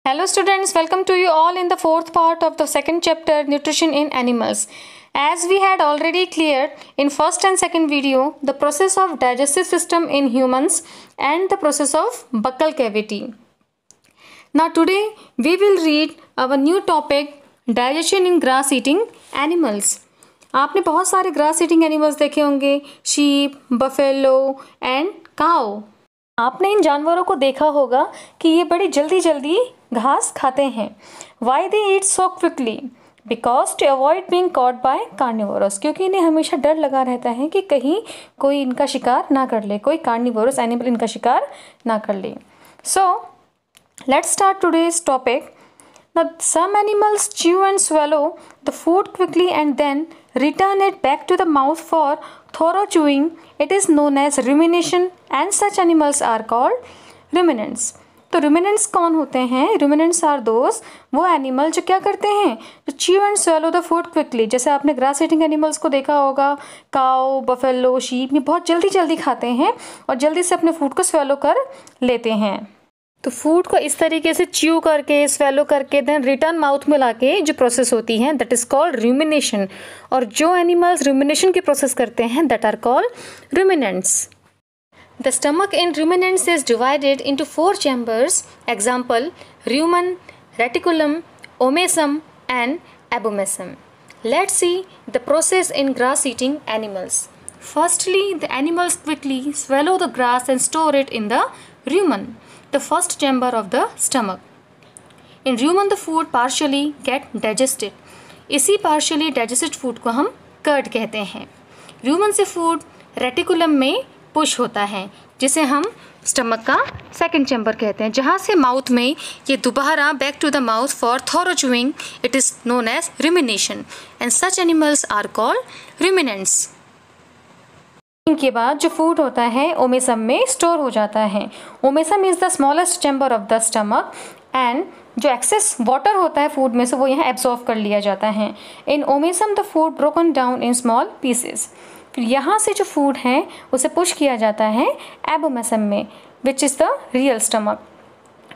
Hello students, welcome to you all in the fourth part of the second chapter, Nutrition in Animals. As we had already cleared in first and second video, the process of digestive system in humans and the process of buccal cavity. Now today we will read our new topic, digestion in grass eating animals. आपने बहुत सारे grass eating animals देखे होंगे, sheep, buffalo and काऊ. आपने इन जानवरों को देखा होगा कि ये बड़ी जल्दी जल्दी घास खाते हैं. Why they eat so quickly? Because to avoid being caught by carnivorous, क्योंकि इन्हें हमेशा डर लगा रहता है कि कहीं कोई इनका शिकार ना कर ले, कोई कार्निवोरस एनिमल इनका शिकार ना कर ले. So let's start today's topic. Now, some animals chew and swallow the food quickly and then return it back to the mouth for thorough chewing. It is known as rumination and such animals are called ruminants. तो ruminants कौन होते हैं? Ruminants are those वो animal जो क्या करते हैं, जो chew and swallow the food quickly. जैसे आपने ग्रास ईटिंग एनिमल्स को देखा होगा, काऊ, बफेलो, शीप, ये बहुत जल्दी जल्दी खाते हैं और जल्दी से अपने फूड को स्वेलो कर लेते हैं. तो फूड को इस तरीके से च्यू करके, स्वेलो करके, देन रिटर्न माउथ में लाके जो प्रोसेस होती है दैट इज कॉल्ड रूमिनेशन. और जो एनिमल्स रूमिनेशन की प्रोसेस करते हैं that are called ruminants. The stomach in ruminants is divided into 4 chambers. Example rumen, reticulum, omasum and abomasum. Let's see the process in grass eating animals. Firstly, the animals quickly swallow the grass and store it in the rumen, the first chamber of the stomach. In rumen the food partially get digested. इसी partially digested food को हम curd कहते हैं. rumen से food reticulum में push होता है, जिसे हम स्टमक का सेकंड चैम्बर कहते हैं, जहाँ से माउथ में ये दोबारा back to the mouth for thorough chewing. It is known as rumination and such animals are called ruminants. के बाद जो फूड होता है ओमेसम में स्टोर हो जाता है. Omasum is the smallest chamber of the stomach and जो एक्सेस वाटर होता है फूड में से वो यहाँ एब्जॉर्व कर लिया जाता है. In omasum the food broken down in small pieces. फिर यहाँ से जो फूड है उसे पुश किया जाता है एबोमेसम में, which is the real stomach.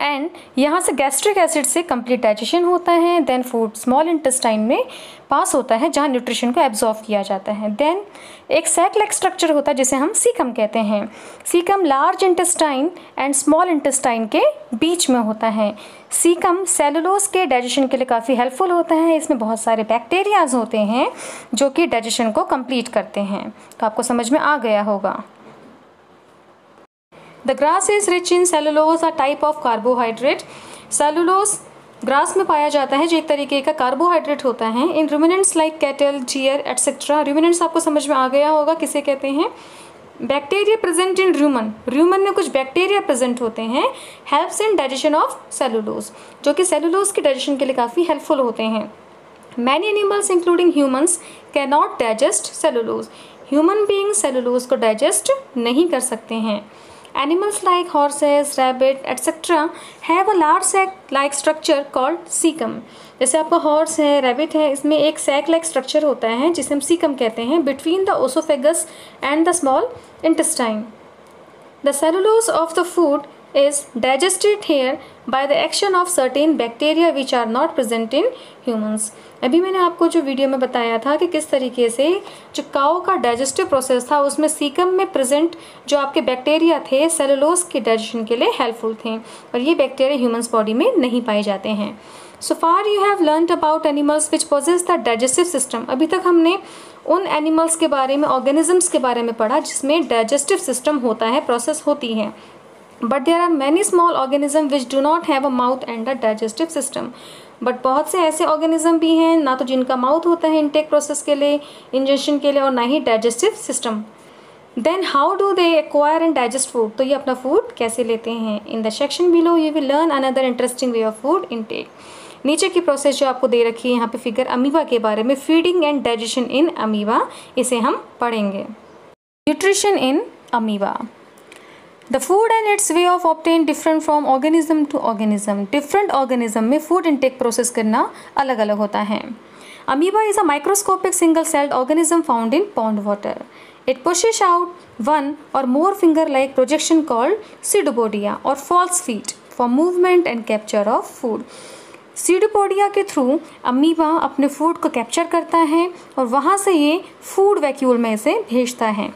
And यहाँ से गैस्ट्रिक एसिड से कंप्लीट डाइजेशन होता है. देन फूड स्मॉल इंटेस्टाइन में पास होता है, जहाँ न्यूट्रिशन को एब्जॉर्व किया जाता है. देन एक सैक लाइक स्ट्रक्चर होता है जिसे हम सीकम कहते हैं. Caecum large intestine and small intestine के बीच में होता है. सीकम सेलुलोज के डाइजेशन के लिए काफ़ी हेल्पफुल होता है. इसमें बहुत सारे बैक्टीरियाज होते हैं जो कि डाइजेशन को कंप्लीट करते हैं. तो आपको समझ में आ गया होगा. The grass is rich in cellulose, a type of carbohydrate. Cellulose grass में पाया जाता है जो एक तरीके का कार्बोहाइड्रेट होता है. In ruminants like cattle, deer etcetera. Ruminants आपको समझ में आ गया होगा किसे कहते हैं. Bacteria present in rumen. Rumen में कुछ बैक्टीरिया प्रेजेंट होते हैं. Helps in digestion of cellulose, जो कि सेलुलोज के डाइजेशन के लिए काफ़ी हेल्पफुल होते हैं. Many animals including humans can not digest cellulose. Human being cellulose को डाइजेस्ट नहीं कर सकते हैं. Animals like horses, rabbit, etc. have a large sac-like structure called cecum. जैसे आपका हॉर्स है, रैबिट है, इसमें एक सैक लाइक स्ट्रक्चर होता है जिसे हम सीकम कहते हैं, between the oesophagus and the small intestine. The cellulose of the food is digested here by the action of certain bacteria which are not present in humans. अभी मैंने आपको जो वीडियो में बताया था कि किस तरीके से जो काऊ का डाइजेस्टिव प्रोसेस था उसमें सीकम में प्रेजेंट जो आपके बैक्टीरिया थे सेलुलोज के डाइजेशन के लिए हेल्पफुल थे, और ये बैक्टीरिया ह्यूमन्स बॉडी में नहीं पाए जाते हैं. So far you have learned about animals which possess the digestive system. अभी तक हमने उन एनिमल्स के बारे में, ऑर्गेनिजम्स के बारे में पढ़ा जिसमें डाइजेस्टिव सिस्टम होता है, प्रोसेस होती है. But there are many small organism which do not have a mouth and a digestive system. But बहुत से ऐसे ऑर्गेनिज्म भी हैं ना तो जिनका माउथ होता है इनटेक प्रोसेस के लिए, इंजेक्शन के लिए, और ना ही digestive system. Then how do they acquire and digest food. तो ये अपना फूड कैसे लेते हैं. In the section below you will learn another interesting way of food intake. नीचे की प्रोसेस जो आपको दे रखी है यहाँ पे फिगर अमीबा के बारे में, feeding and digestion in amoeba, इसे हम पढ़ेंगे. Nutrition in amoeba. The food and its way of obtain different from organism to organism. Different organism में food intake process करना अलग अलग होता है. Amoeba is a microscopic single-celled organism found in pond water. It pushes out one or more finger-like projection called pseudopodia or false feet. for movement and capture of food. Pseudopodia के through amoeba अपने food को capture करता है और वहाँ से ये food vacuole में से भेजता है,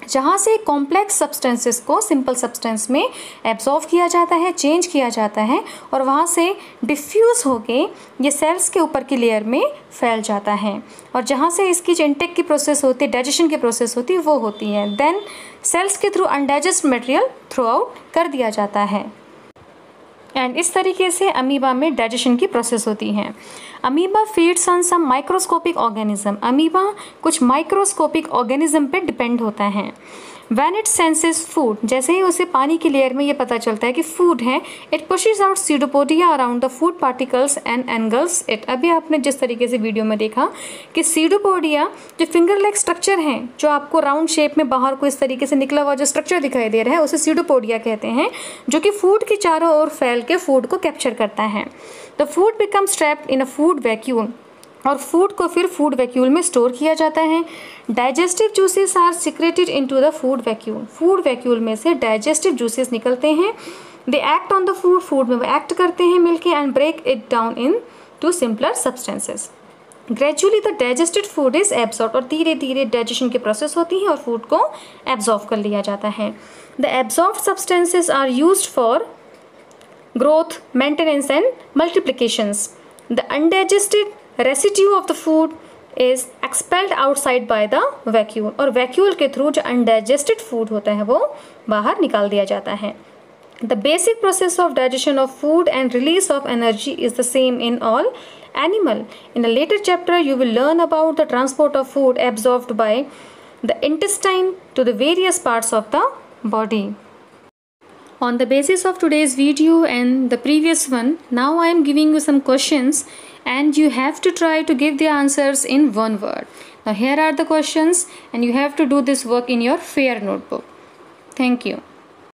जहाँ से कॉम्प्लेक्स सब्सटेंसेस को सिंपल सब्सटेंस में एब्जॉर्व किया जाता है, चेंज किया जाता है और वहाँ से डिफ्यूज़ होके ये सेल्स के ऊपर की लेयर में फैल जाता है और जहाँ से इसकी जो इंटेक की प्रोसेस होती है, डाइजेशन की प्रोसेस होती है, वो होती है। देन सेल्स के थ्रू अनडाइजेस्ट मटेरियल थ्रू आउट कर दिया जाता है एंड इस तरीके से अमीबा में डाइजेशन की प्रोसेस होती है। Amoeba feeds on some microscopic organism. Amoeba कुछ माइक्रोस्कोपिक ऑर्गेनिज्म पे डिपेंड होता है। When it senses food, जैसे ही उसे पानी की लेयर में ये पता चलता है कि फूड है, it pushes out pseudopodia around the food particles and engulfs it। अभी आपने जिस तरीके से वीडियो में देखा कि pseudopodia जो फिंगर लाइक स्ट्रक्चर है, जो आपको राउंड शेप में बाहर को इस तरीके से निकला हुआ जो स्ट्रक्चर दिखाई दे रहा है, उसे pseudopodia कहते हैं, जो कि फूड के चारों ओर फैल के फूड को कैप्चर करता है। The food becomes trapped in a food vacuum और फूड को फिर फूड वैक्यूल में स्टोर किया जाता है। Digestive juices are secreted into the food vacuole. Food vacuole में से डाइजेस्टिव जूसेस निकलते हैं। They act on the food, food में वो एक्ट करते हैं मिलके and break it down into simpler substances. Gradually the digested food is absorb और धीरे धीरे डाइजेशन की प्रोसेस होती है और फूड को एब्जॉर्ब कर लिया जाता है। The absorb substances are used for growth, maintenance and multiplications. The undigested residue of the food is expelled outside by the vacuole और वैक्यूल के थ्रू जो अनडाइजेस्टेड फूड होता है वो बाहर निकाल दिया जाता है। The basic process of digestion of food and release of energy is the same in all animal. In a later chapter you will learn about the transport of food absorbed by the intestine to the various parts of the body. On the basis of today's video and the previous one, now I am giving you some questions and you have to try to give the answers in one word. Now here are the questions and you have to do this work in your fair notebook. Thank you.